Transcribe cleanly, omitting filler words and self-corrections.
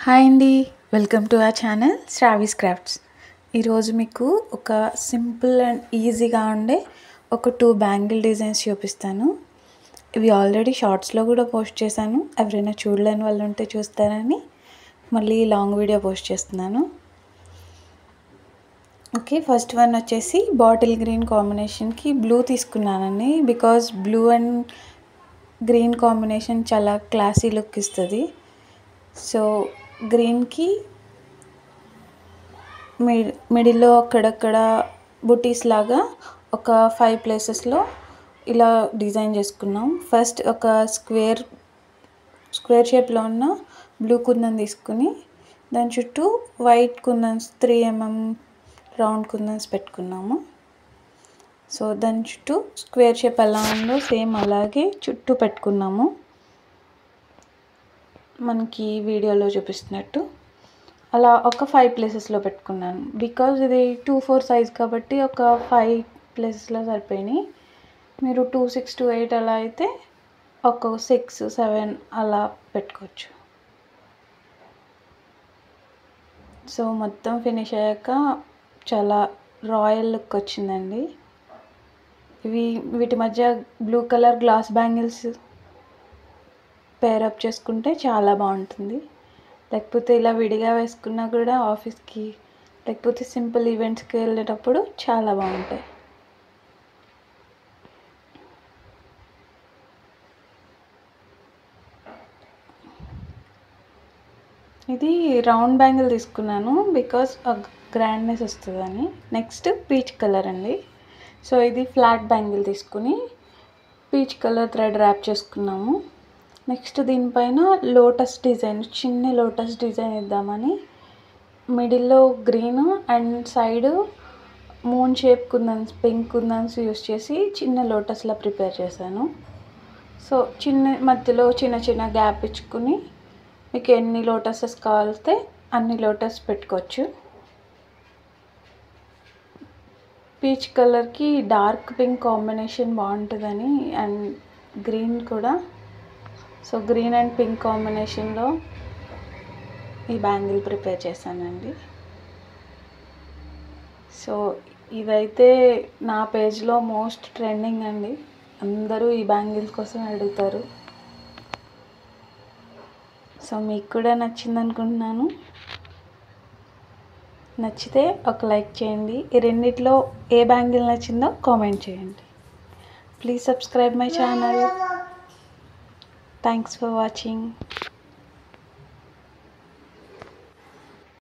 Hi అండి, welcome to our channel Shravi's crafts. ఈరోజు మీకు ఒక సింపుల్ అండ్ ఈజీగా ఉండే ఒక 2 బ్యాంగిల్ డిజైన్స్ చూపిస్తాను. ఇవి ఆల్రెడీ షార్ట్స్లో కూడా పోస్ట్ చేశాను. ఎవరైనా చూడలేని వాళ్ళు ఉంటే చూస్తారని మళ్ళీ లాంగ్ వీడియో పోస్ట్ చేస్తున్నాను. ఓకే, ఫస్ట్ వన్ వచ్చేసి బాటిల్ గ్రీన్ కాంబినేషన్కి బ్లూ తీసుకున్నానండి. Because blue and green combination చాలా క్లాసీ లుక్ ఇస్తుంది. సో గ్రీన్కి మిడిల్లో అక్కడక్కడ బుటీస్ లాగా ఒక 5 ప్లేసెస్లో ఇలా డిజైన్ చేసుకున్నాం. ఫస్ట్ ఒక స్క్వేర్ షేప్లో ఉన్న బ్లూ కుందన్ తీసుకుని దాని చుట్టూ వైట్ కుందన్స్ 3 mm రౌండ్ కుందన్స్ పెట్టుకున్నాము. సో దాని చుట్టూ స్క్వేర్ షేప్ ఎలా ఉందో సేమ్ అలాగే చుట్టూ పెట్టుకున్నాము, మనకి వీడియోలో చూపిస్తున్నట్టు. అలా ఒక 5 ప్లేసెస్లో పెట్టుకున్నాను. బికాజ్ ఇది 2-4 సైజ్ కాబట్టి ఒక 5 ప్లేసెస్లో సరిపోయినాయి. మీరు 2, 6, 2, 8 అలా అయితే ఒక 6, 7 అలా పెట్టుకోవచ్చు. సో మొత్తం ఫినిష్ అయ్యాక చాలా రాయల్ లుక్ వచ్చిందండి. వీటి మధ్య blue colour glass bangles pair up చేసుకుంటే చాలా బాగుంటుంది. లేకపోతే ఇలా విడిగా వేసుకున్నా కూడా ఆఫీస్కి లేకపోతే సింపుల్ ఈవెంట్స్కి వెళ్ళేటప్పుడు చాలా బాగుంటాయి. ఇది రౌండ్ బ్యాంగిల్ తీసుకున్నాను బికాస్ గ్రాండ్నెస్ వస్తుందని. నెక్స్ట్ పీచ్ కలర్ అండి. సో ఇది ఫ్లాట్ బ్యాంగిల్ తీసుకుని పీచ్ కలర్ థ్రెడ్ ర్యాప్ చేసుకున్నాము. నెక్స్ట్ దీనిపైన లోటస్ డిజైన్, చిన్న లోటస్ డిజైన్ ఇద్దామని మిడిల్లో green and side moon shape kundans, pink kundans use చేసి చిన్న లోటస్లా ప్రిపేర్ చేశాను. సో మధ్యలో చిన్న గ్యాప్ ఇచ్చుకుని మీకు ఎన్ని లోటసెస్ కావాలితే అన్ని లోటస్ పెట్టుకోవచ్చు. పీచ్ కలర్కి డార్క్ పింక్ కాంబినేషన్ బాగుంటుందని అండ్ గ్రీన్ కూడా. సో గ్రీన్ అండ్ పింక్ కాంబినేషన్లో ఈ బ్యాంగిల్ ప్రిపేర్ చేశానండి. సో ఇదైతే నా పేజ్లో మోస్ట్ ట్రెండింగ్ అండి. అందరూ ఈ బ్యాంగిల్ కోసం అడుగుతారు. సో మీకు కూడా నచ్చింది అనుకుంటున్నాను. నచ్చితే ఒక లైక్ చేయండి. ఈ రెండిట్లో ఏ బ్యాంగిల్ నచ్చిందో కామెంట్ చేయండి. Please subscribe my channel. Thanks for watching.